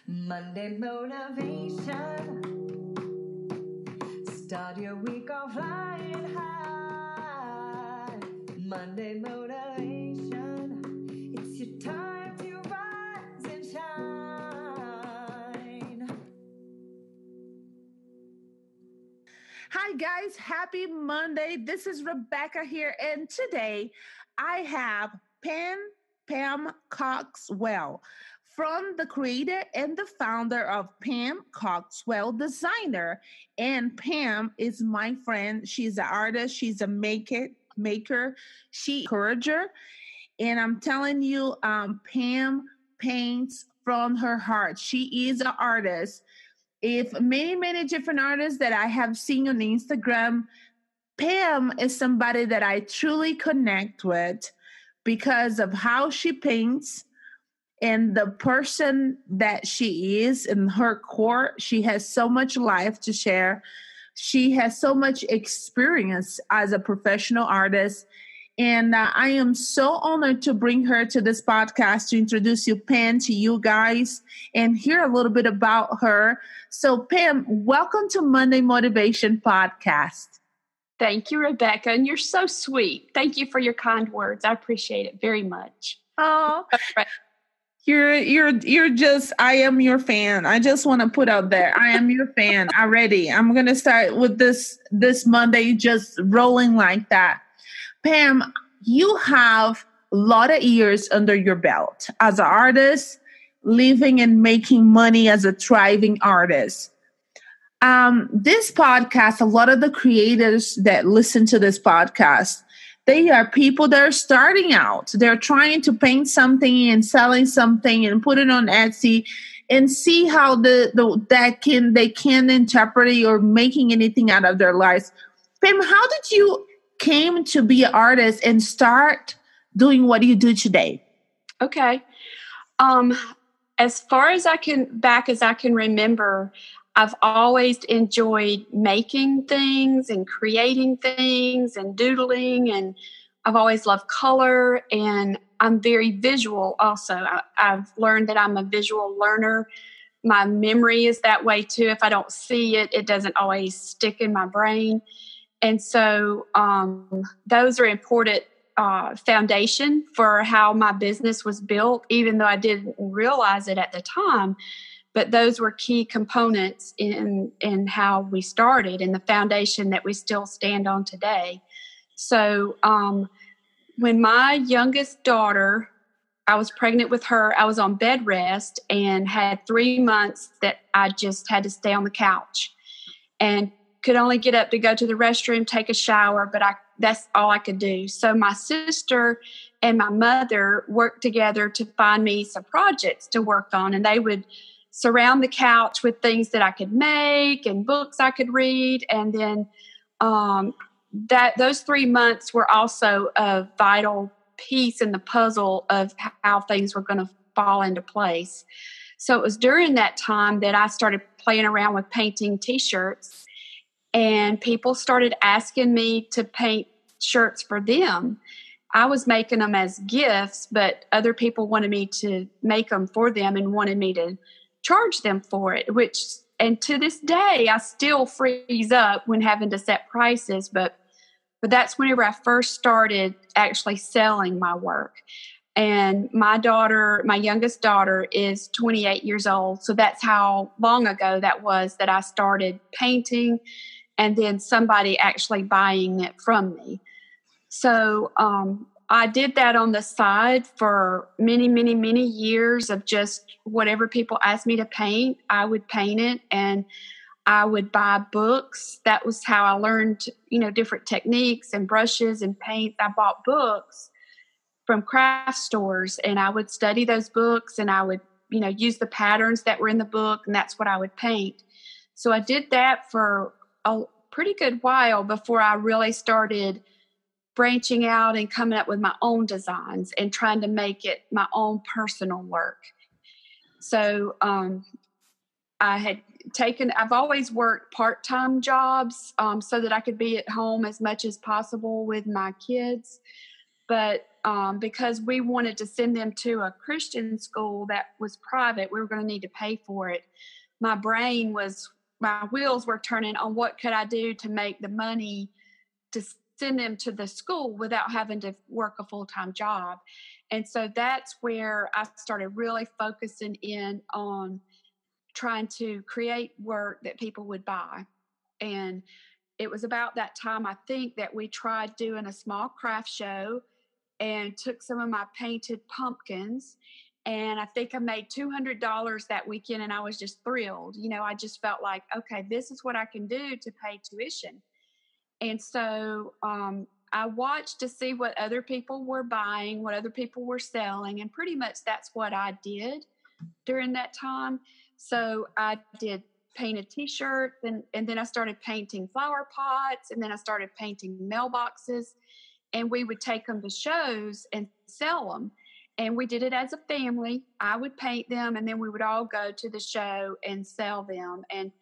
Monday motivation. Start your week off flying high. Monday motivation. It's your time to rise and shine. Hi guys, happy Monday. This is Rebecca here, and today I have Pam Coxwell, from the creator and the founder of Pam Coxwell Designer. And Pam is my friend. She's an artist, she's a maker, she encourager. And I'm telling you, Pam paints from her heart. She is an artist. If many different artists that I have seen on Instagram, Pam is somebody that I truly connect with because of how she paints and the person that she is in her core. She has so much life to share. She has so much experience as a professional artist. And I am so honored to bring her to this podcast to introduce Pam to you guys and hear a little bit about her. So, Pam, welcome to Monday Motivation Podcast. Thank you, Rebecca. And you're so sweet. Thank you for your kind words. I appreciate it very much. Oh, you're just, I am your fan. I just want to put out there, I am your fan already. I'm going to start with this Monday just rolling like that. Pam, you have a lot of years under your belt as an artist, living and making money as a thriving artist. This podcast, a lot of the creators that listen to this podcast, they are people that are starting out. They're trying to paint something and selling something and put it on Etsy and see how they can interpret it or making anything out of their lives. Pam, how did you came to be an artist and start doing what you do today? Okay. As far as I can remember, I've always enjoyed making things and creating things and doodling, and I've always loved color, and I'm very visual also. I've learned that I'm a visual learner. My memory is that way too. If I don't see it, it doesn't always stick in my brain. And so those are important foundation for how my business was built, even though I didn't realize it at the time. But those were key components in how we started and the foundation that we still stand on today. So when my youngest daughter, I was pregnant with her, I was on bed rest and had 3 months that I just had to stay on the couch and could only get up to go to the restroom, take a shower, but that's all I could do. So my sister and my mother worked together to find me some projects to work on, and they would surround the couch with things that I could make and books I could read. And then those 3 months were also a vital piece in the puzzle of how things were going to fall into place. So it was during that time that I started playing around with painting T-shirts. And people started asking me to paint shirts for them. I was making them as gifts, but other people wanted me to make them for them and wanted me to charge them for it, and to this day, I still freeze up when having to set prices, but that's whenever I first started actually selling my work. And my youngest daughter is 28 years old. So that's how long ago that was that I started painting and then somebody actually buying it from me. So I did that on the side for many years of just whatever people asked me to paint, I would paint it, and I would buy books. That was how I learned, different techniques and brushes and paints. I bought books from craft stores, and I would study those books, and I would, use the patterns that were in the book, and that's what I would paint. So I did that for a pretty good while before I really started branching out and coming up with my own designs and trying to make it my own personal work. So I've always worked part-time jobs so that I could be at home as much as possible with my kids. But because we wanted to send them to a Christian school that was private, we were going to need to pay for it. My wheels were turning on what could I do to make the money to send them to the school without having to work a full-time job. And so that's where I started really focusing in on trying to create work that people would buy. And it was about that time, I think, that we tried doing a small craft show and took some of my painted pumpkins. And I think I made $200 that weekend, and I was just thrilled. I just felt like, okay, this is what I can do to pay tuition. And so I watched to see what other people were buying, what other people were selling, and pretty much that's what I did during that time. So I did painted T-shirts, and then I started painting flower pots, and then I started painting mailboxes, and we would take them to shows and sell them. And we did it as a family. I would paint them, and then we would all go to the show and sell them. And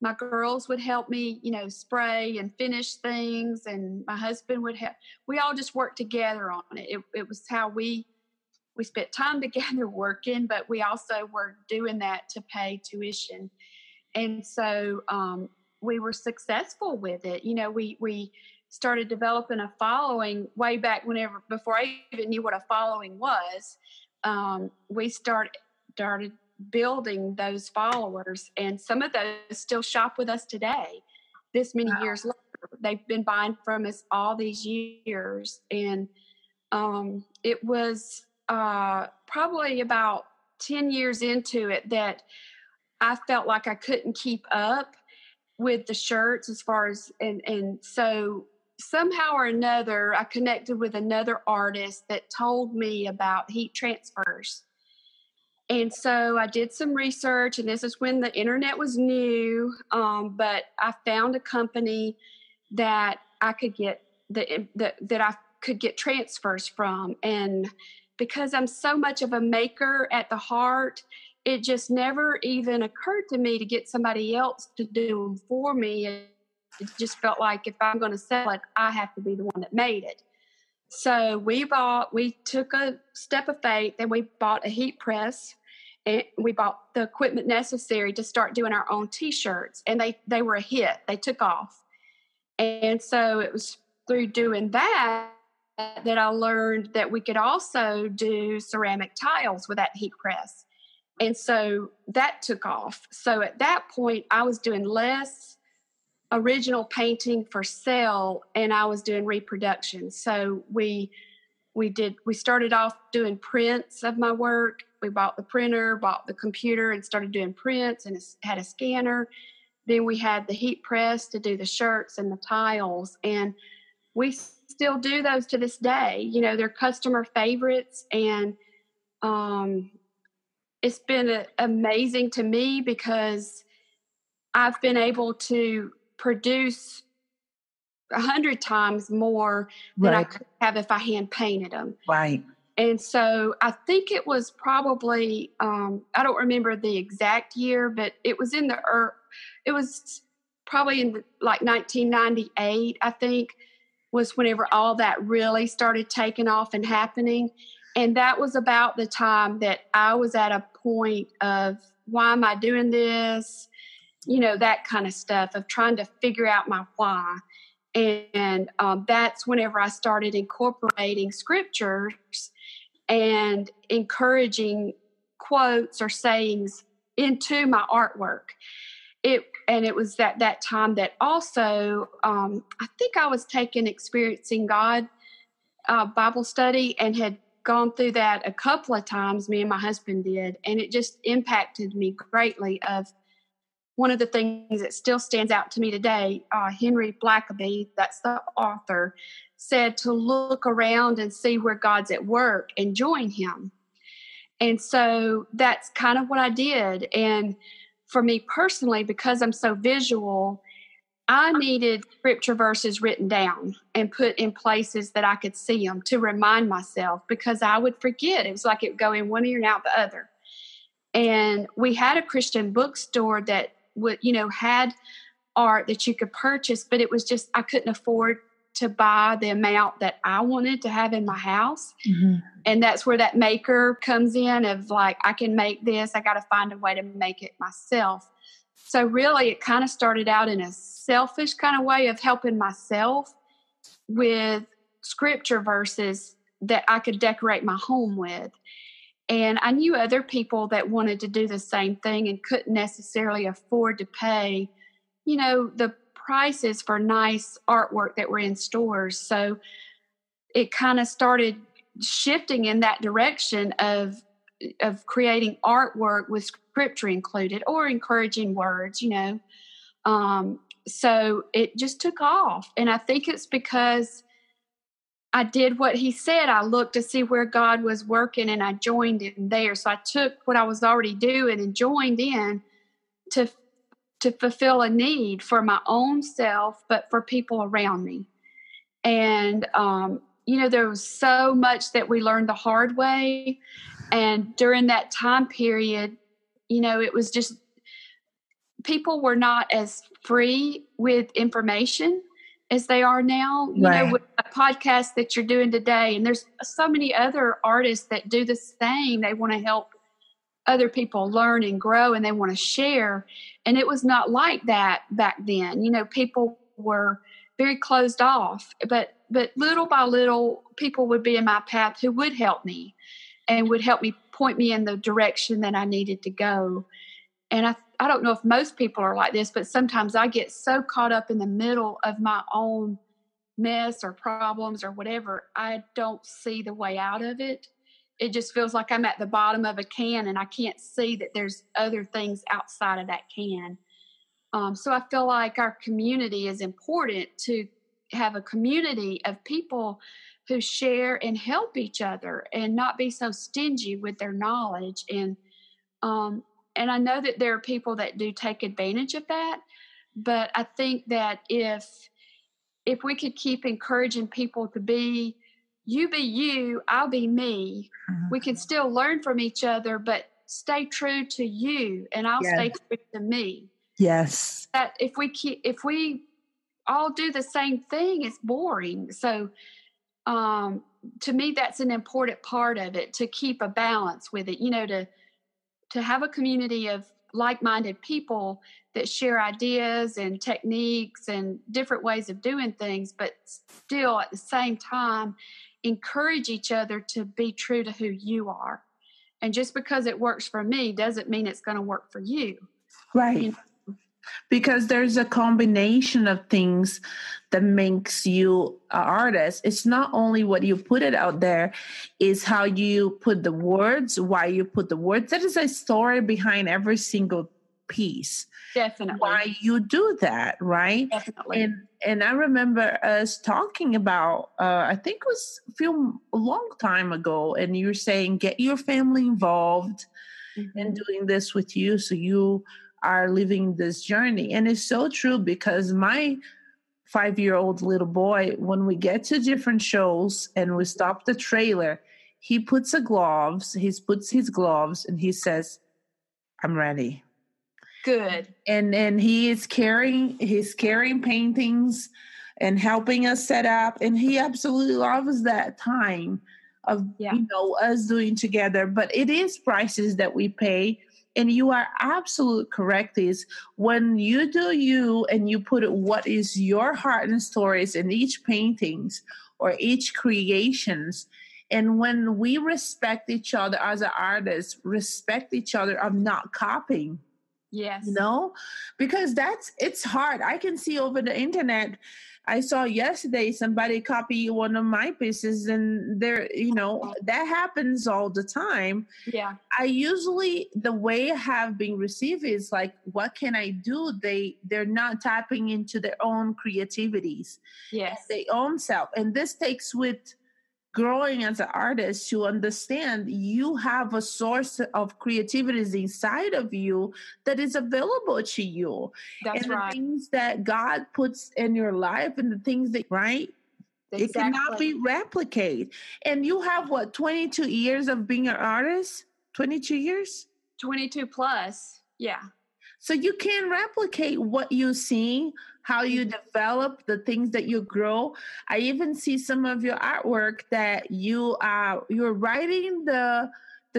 my girls would help me, spray and finish things, and my husband would help. We all just worked together on it. It was how we spent time together working, but we also were doing that to pay tuition. And so we were successful with it. We started developing a following way back before I even knew what a following was. We started building those followers, and some of those still shop with us today, this many years later. They've been buying from us all these years. And it was probably about 10 years into it that I felt like I couldn't keep up with the shirts as far as, and so somehow or another, I connected with another artist that told me about heat transfers. And so I did some research, and this is when the internet was new, but I found a company that I could get that I could get transfers from. And because I'm so much of a maker at the heart, it just never even occurred to me to get somebody else to do them for me. It just felt like if I'm going to sell it, I have to be the one that made it. So we took a step of faith, and we bought a heat press, and we bought the equipment necessary to start doing our own T-shirts, and they were a hit. They took off. And so it was through doing that I learned that we could also do ceramic tiles with that heat press. And so that took off. So at that point, I was doing less original painting for sale, and I was doing reproduction. So we started off doing prints of my work. We bought the printer, bought the computer, and started doing prints, and had a scanner. Then we had the heat press to do the shirts and the tiles. And we still do those to this day. They're customer favorites. And it's been amazing to me because I've been able to produce 100 times more than I could have if I hand painted them. Right. And so I think it was probably, I don't remember the exact year, but it was it was probably in like 1998, I think, was whenever all that really started taking off and happening. And that was about the time that I was at a point of, why am I doing this? That kind of stuff, of trying to figure out my why. And that's whenever I started incorporating scriptures and encouraging quotes or sayings into my artwork. It was that time that also, I think I was taking Experiencing God Bible study, and had gone through that a couple of times, me and my husband did, and it just impacted me greatly. Of one of the things that still stands out to me today, Henry Blackaby, that's the author, said to look around and see where God's at work and join him. And so that's kind of what I did. And for me personally, because I'm so visual, I needed scripture verses written down and put in places that I could see them to remind myself, because I would forget. It was like it would go in one ear and out the other. And we had a Christian bookstore that would, had art that you could purchase, but it was just, I couldn't afford to buy the amount that I wanted to have in my house. Mm-hmm. And that's where that maker comes in of like, I can make this. I got to find a way to make it myself. So really it kind of started out in a selfish kind of way of helping myself with scripture verses that I could decorate my home with. And I knew other people that wanted to do the same thing and couldn't necessarily afford to pay, you know, the prices for nice artwork that were in stores. So it kind of started shifting in that direction of creating artwork with scripture included or encouraging words, you know. So it just took off. And I think it's because I did what he said. I looked to see where God was working and I joined him there. So I took what I was already doing and joined in to fulfill a need for my own self, but for people around me. And, you know, there was so much that we learned the hard way. And during that time period, you know, it was just, people were not as free with information as they are now, you know, with a podcast that you're doing today. And there's so many other artists that do the same. They want to help other people learn and grow and they want to share. And it was not like that back then. You know, people were very closed off, but little by little, people would be in my path who would help me and would help me point me in the direction that I needed to go. And I don't know if most people are like this, but sometimes I get so caught up in the middle of my own mess or problems or whatever, I don't see the way out of it. It just feels like I'm at the bottom of a can and I can't see that there's other things outside of that can. So I feel like our community is important, to have a community of people who share and help each other and not be so stingy with their knowledge. And I know that there are people that do take advantage of that, but I think that if we could keep encouraging people to be you, I'll be me, we can still learn from each other, but stay true to you and I'll stay true to me. Yes. That if we all do the same thing, it's boring. So to me, that's an important part of it, to keep a balance with it, you know, to have a community of like-minded people that share ideas and techniques and different ways of doing things, but still at the same time encourage each other to be true to who you are. And just because it works for me doesn't mean it's going to work for you. Right. You know? Because there's a combination of things that makes you an artist. It's not only what you put it out there, it's how you put the words, why you put the words. That is a story behind every single piece. Definitely. Why you do that, right? Definitely. And I remember us talking about, I think it was a long time ago, and you were saying, get your family involved in doing this with you, so you are living this journey. And it's so true, because my 5-year-old little boy, when we get to different shows and we stop the trailer, he puts his gloves and he says, I'm ready. Good. And he's carrying paintings and helping us set up. And he absolutely loves that time of, you know, us doing together. But it is prices that we pay. And you are absolutely correct, is when you do you and you put what is your heart and stories in each paintings or each creations. And when we respect each other as an artist, respect each other of not copying. Yes. You know, because it's hard. I can see over the internet. I saw yesterday somebody copy one of my pieces, and there, you know, that happens all the time. Yeah. I usually, the way I have been received is like, what can I do? They're not tapping into their own creativities, their own self. And this takes with growing as an artist to understand you have a source of creativity inside of you that is available to you. That's and right. The things that God puts in your life and the things that, right? Exactly. It cannot be replicated. And you have 22 years of being an artist? 22 years? 22 plus. Yeah. So you can replicate what you see, how you develop the things that you grow. I even see some of your artwork that you're writing the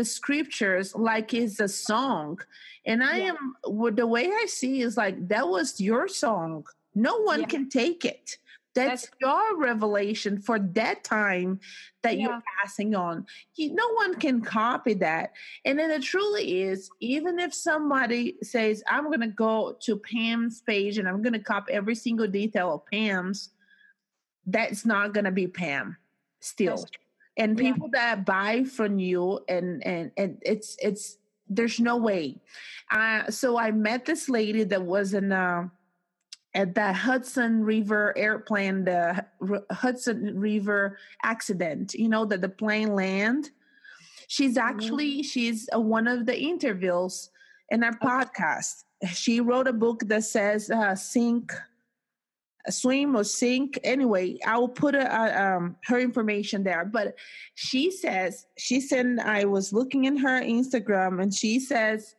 scriptures like it's a song. And I Yeah. am with the way I see is like that was your song. No one Yeah. can take it. That's your revelation for that time that you're Yeah. passing on. No one can copy that. And then it truly is, even if somebody says, I'm going to go to Pam's page and I'm going to copy every single detail of Pam's, that's not going to be Pam still. That's true. And Yeah. people that buy from you and it's there's no way. So I met this lady that was in at the Hudson River airplane, the Hudson River accident, that the plane land. She's actually, she's one of the interviews in our podcast. She wrote a book that says sink, swim or sink. Anyway, I will put her information there. But she said, I was looking in her Instagram and she says,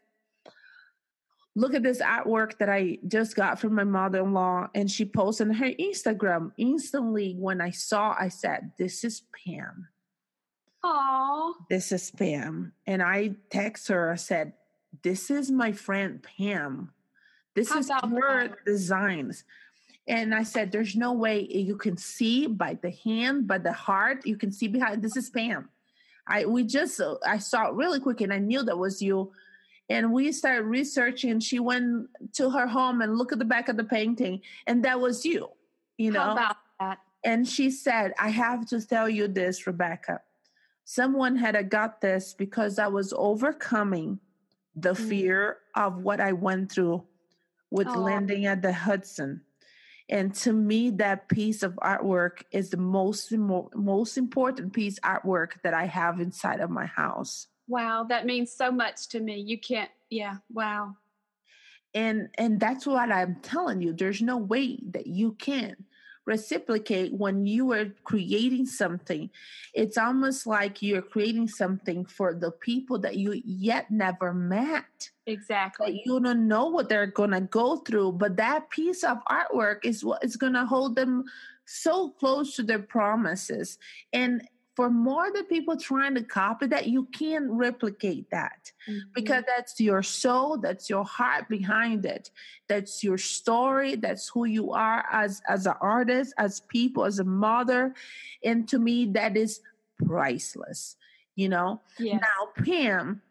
look at this artwork that I just got from my mother-in-law. And she posted on her Instagram. Instantly, when I saw, I said, this is Pam. Aww. This is Pam. And I text her, I said, this is my friend Pam. This is her designs. And I said, there's no way you can see by the hand, by the heart, you can see behind. This is Pam. I saw it really quick and I knew that was you. And we started researching. She went to her home and looked at the back of the painting, and that was you, How about that? And she said, I have to tell you this, Rebecca. Someone had got this because I was overcoming the fear of what I went through with landing at the Hudson. And to me, that piece of artwork is the most important piece of artwork that I have inside of my house. Wow, that means so much to me. You can't, wow. And that's what I'm telling you. There's no way that you can reciprocate when you are creating something. It's almost like you're creating something for the people that you yet never met. Exactly. That you don't know what they're going to go through, but that piece of artwork is what is going to hold them so close to their promises. And for more the people trying to copy that, you can't replicate that because that's your soul, that's your heart behind it. That's your story. That's who you are as an artist, as people, as a mother. And to me, that is priceless, Yes. Now, Pam,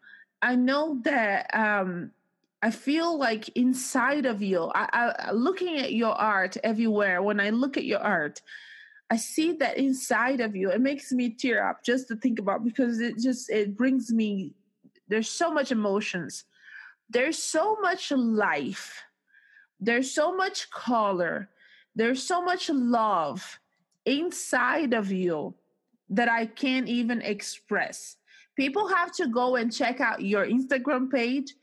I know that I feel like inside of you, I looking at your art everywhere, when I look at your art, I see that inside of you. It makes me tear up just to think about, because it brings me, there's so much emotions. There's so much life. There's so much color. There's so much love inside of you that I can't even express. People have to go and check out your Instagram page,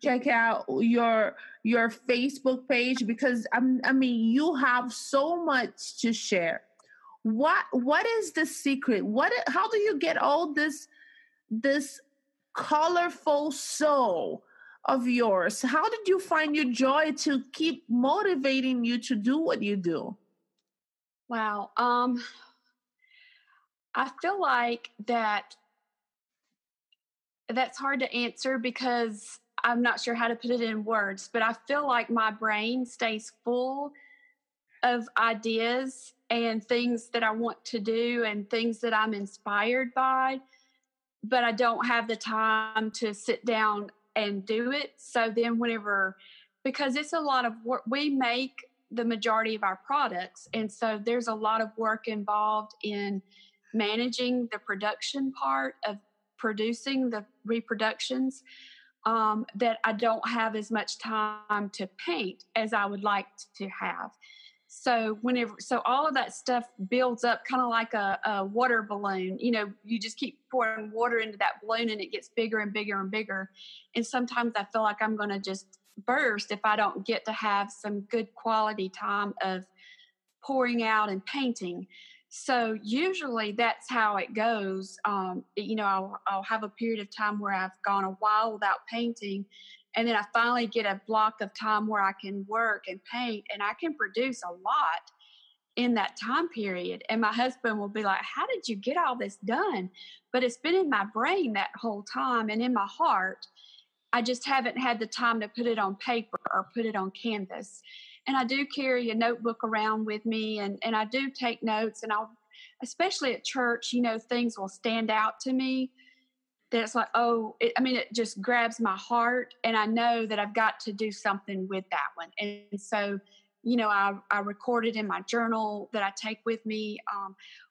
check out your Facebook page, because you have so much to share. What is the secret? How do you get all this colorful soul of yours? How did you find your joy to keep motivating you to do what you do? Wow. I feel like that's hard to answer because I'm not sure how to put it in words, but I feel like my brain stays full of ideas and things that I want to do and things that I'm inspired by, but I don't have the time to sit down and do it. So then because it's a lot of work, we make the majority of our products. And so there's a lot of work involved in managing the production part of producing the reproductions, that I don't have as much time to paint as I would like to have. So all of that stuff builds up kind of like a water balloon. You just keep pouring water into that balloon and it gets bigger and bigger and bigger. And sometimes I feel like I'm going to just burst if I don't get to have some good quality time of pouring out and painting. So usually that's how it goes. I'll have a period of time where I've gone a while without painting, And then I finally get a block of time where I can work and paint, and I can produce a lot in that time period. And my husband will be like, how did you get all this done? But it's been in my brain that whole time and in my heart. I just haven't had the time to put it on paper or put it on canvas. And I do carry a notebook around with me, and I do take notes, and I'll, especially at church, you know, things will stand out to me that it's like, it just grabs my heart, and I know that I've got to do something with that one. And so, you know, I record it in my journal that I take with me,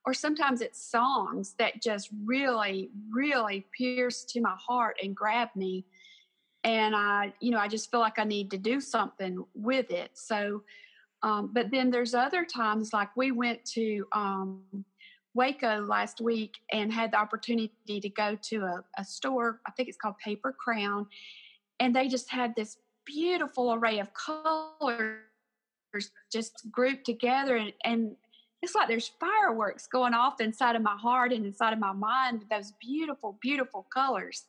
or sometimes it's songs that just really, really pierce to my heart and grab me. And I just feel like I need to do something with it. So, but then there's other times, like we went to Waco last week and had the opportunity to go to a store, I think it's called Paper Crown, and they just had this beautiful array of colors just grouped together, and it's like there's fireworks going off inside of my heart and inside of my mind with those beautiful, beautiful colors.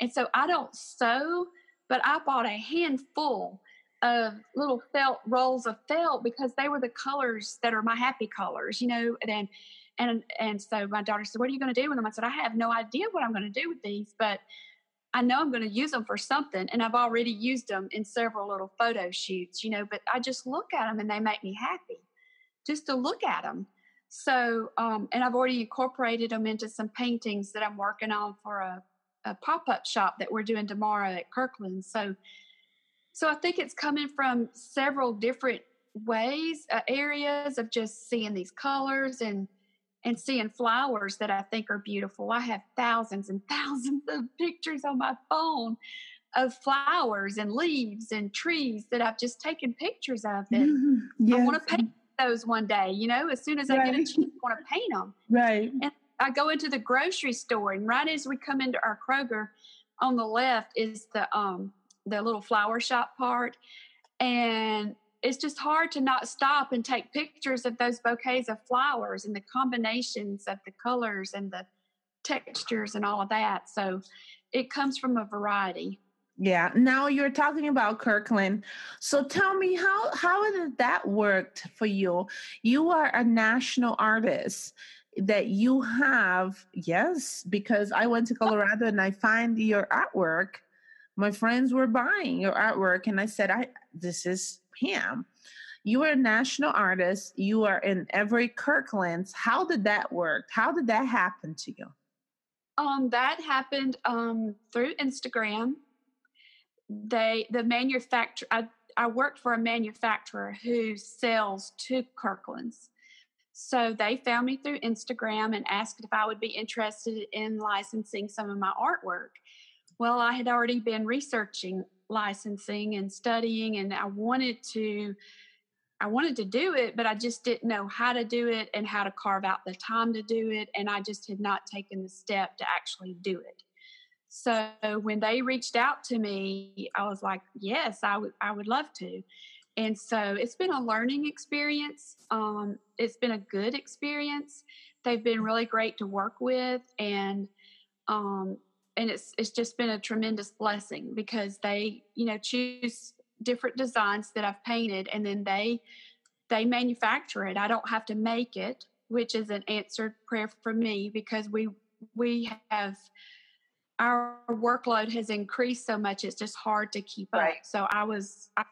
And so I don't sew, but I bought a handful of little felt rolls of felt because they were the colors that are my happy colors, you know. And so my daughter said, what are you going to do with them? I said, I have no idea what I'm going to do with these, but I know I'm going to use them for something. And I've already used them in several little photo shoots, you know, but I just look at them and they make me happy just to look at them. So, and I've already incorporated them into some paintings that I'm working on for a pop-up shop that we're doing tomorrow at Kirkland. So I think it's coming from several different ways, areas of just seeing these colors and seeing flowers that I think are beautiful. I have thousands and thousands of pictures on my phone of flowers and leaves and trees that I've just taken pictures of. And yes. I want to paint those one day, you know, as soon as I get a chance, I want to paint them. Right. And I go into the grocery store, and right as we come into our Kroger, on the left is the little flower shop part. And it's just hard to not stop and take pictures of those bouquets of flowers and the combinations of the colors and the textures and all of that. So it comes from a variety. Yeah. Now you're talking about Kirkland. So tell me, how did that work for you? You are a national artist that you have. Yes, because I went to Colorado and I find your artwork. My friends were buying your artwork, and I said, this is Pam. You are a national artist. You are in every Kirkland's. How did that work? How did that happen to you? That happened through Instagram. The manufacturer, I worked for a manufacturer who sells to Kirkland's. So they found me through Instagram and asked if I would be interested in licensing some of my artwork. Well, I had already been researching licensing and studying, and I wanted to do it, but I just didn't know how to do it and how to carve out the time to do it. And I just had not taken the step to actually do it. So when they reached out to me, I was like, yes, I would love to. And so it's been a learning experience. It's been a good experience. They've been really great to work with. And it's just been a tremendous blessing because they, you know, choose different designs that I've painted, and then they manufacture it. I don't have to make it, which is an answered prayer for me because we have, our workload has increased so much. It's just hard to keep up. So I'm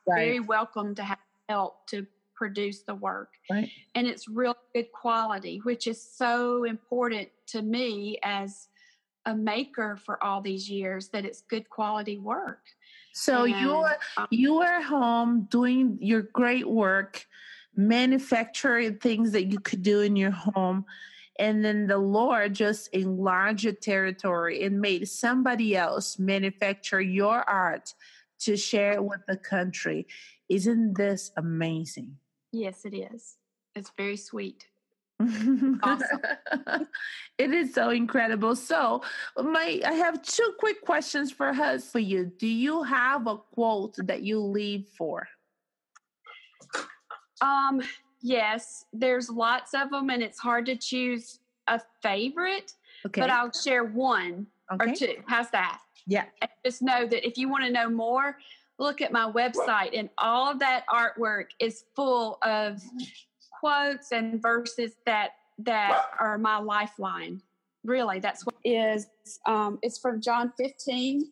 very welcome to have help to produce the work. Right. And it's real good quality, which is so important to me as a maker for all these years, that it's good quality work. So you are home doing your great work, manufacturing things that you could do in your home. And then the Lord just enlarged your territory and made somebody else manufacture your art to share it with the country. Isn't this amazing? Yes, it is. It's very sweet. Awesome. It is so incredible. So I have two quick questions for you. Do you have a quote that you live for? Yes, there's lots of them, and it's hard to choose a favorite, but I'll share one or two. How's that? Yeah. And just know that if you want to know more, look at my website, and all of that artwork is full of quotes and verses that are my lifeline. Really, that's what it is. It's from John 15,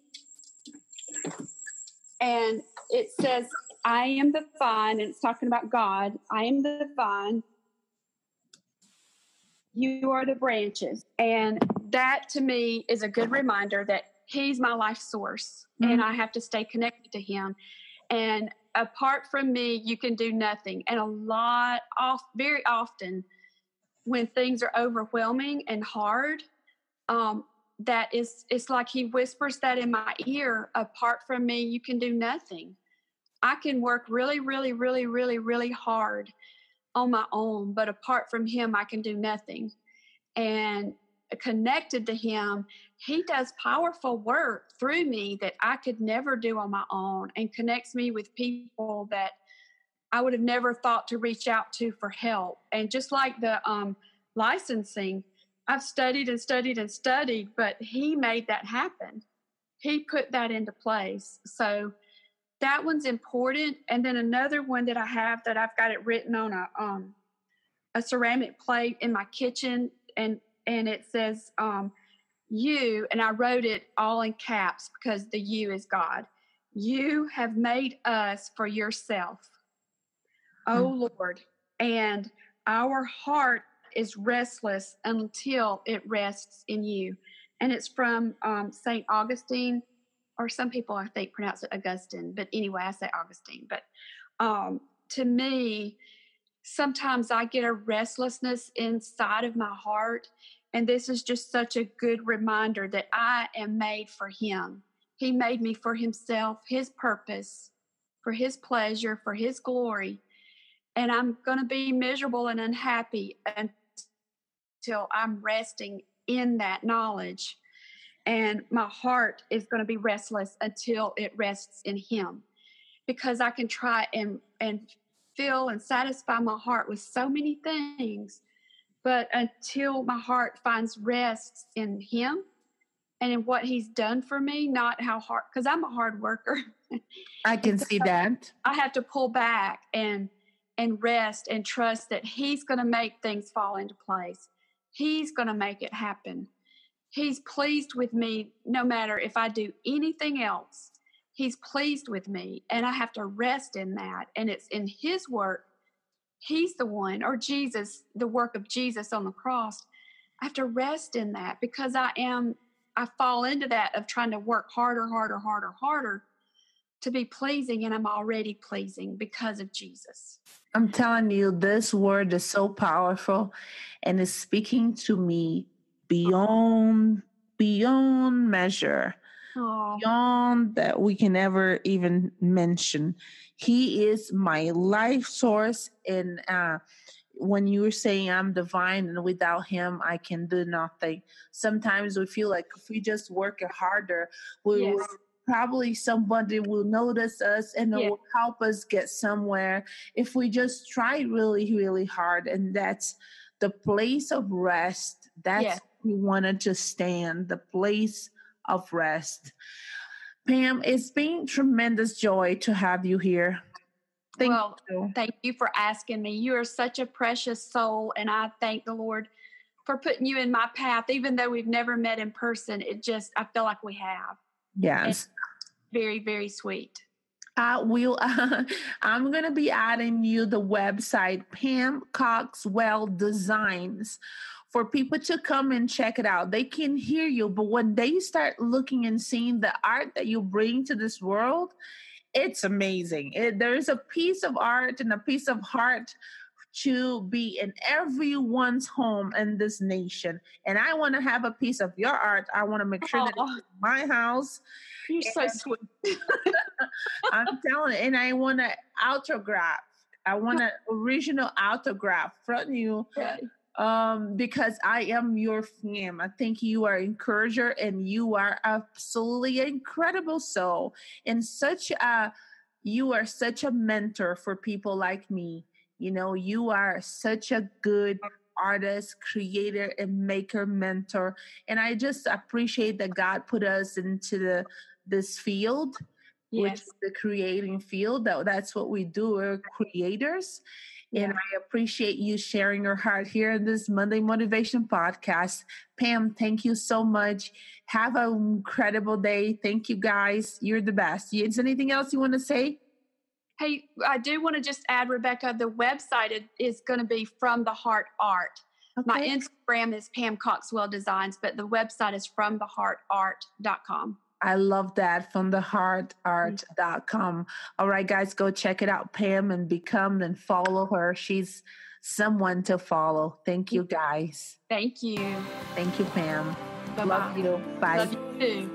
and it says, I am the vine, and it's talking about God. I am the vine. You are the branches. And that to me is a good reminder that he's my life source, and I have to stay connected to him. And apart from me, you can do nothing. And very often when things are overwhelming and hard, it's like he whispers that in my ear, apart from me, you can do nothing. I can work really, really, really, really, really hard on my own, but apart from him, I can do nothing. And connected to him, he does powerful work through me that I could never do on my own, and connects me with people that I would have never thought to reach out to for help. And just like the licensing, I've studied and studied and studied, but he made that happen. He put that into place. So that one's important. And then another one that I have that I've got it written on a ceramic plate in my kitchen, and it says, you, and I wrote it all in caps because the you is God. You have made us for yourself, O Lord, and our heart is restless until it rests in you. And it's from St. Augustine, or some people I think pronounce it Augustine, but anyway, I say Augustine. But to me, sometimes I get a restlessness inside of my heart, and this is just such a good reminder that I am made for him. He made me for himself, his purpose, for his pleasure, for his glory. And I'm going to be miserable and unhappy until I'm resting in that knowledge. And my heart is going to be restless until it rests in him, because I can try and fill and satisfy my heart with so many things, but until my heart finds rest in him and in what he's done for me, not how hard, because I'm a hard worker. I can see that. I have to pull back and rest and trust that he's going to make things fall into place. He's going to make it happen. He's pleased with me no matter if I do anything else. He's pleased with me, and I have to rest in that. And it's in his work. He's the one, or Jesus, the work of Jesus on the cross. I have to rest in that, because I fall into that of trying to work harder to be pleasing, and I'm already pleasing because of Jesus. I'm telling you, this word is so powerful, and is speaking to me beyond measure. Aww. Beyond that we can ever even mention. He is my life source. And when you were saying I'm divine and without him I can do nothing, sometimes we feel like if we just work harder, probably somebody will notice us and it will help us get somewhere if we just try really, really hard. And that's the place of rest. That's we wanted to stand, the place of rest. Pam, it's been tremendous joy to have you here. Thank you for asking me. You are such a precious soul, and I thank the Lord for putting you in my path, even though we've never met in person. I feel like we have. Yes. It's very, very sweet. I'm going to be adding you the website, Pam Coxwell Designs, for people to come and check it out. They can hear you, but when they start looking and seeing the art that you bring to this world, it's amazing. There is a piece of art and a piece of heart to be in everyone's home in this nation. And I want to have a piece of your art. I want to make sure that it's in my house. You're so sweet. I'm telling you, and I want an autograph. I want an original autograph from you. Okay. Because I am your fan. I think you are an encourager, and you are absolutely incredible soul, and you are such a mentor for people like me. You know, you are such a good artist, creator, and maker mentor. And I just appreciate that God put us into this field, which Yes. is the creating field. That's what we do. We're creators. And I appreciate you sharing your heart here in this Monday Motivation Podcast. Pam, thank you so much. Have an incredible day. Thank you, guys. You're the best. Is anything else you want to say? Hey, I do want to just add, Rebecca, the website is going to be From the Heart Art. Okay. My Instagram is Pam Coxwell Designs, but the website is FromTheHeartArt.com. I love that, FromTheHeartArt.com. All right, guys, go check it out, Pam, and become and follow her. She's someone to follow. Thank you, guys. Thank you. Thank you, Pam. Bye-bye. Love you. Bye. Love you too.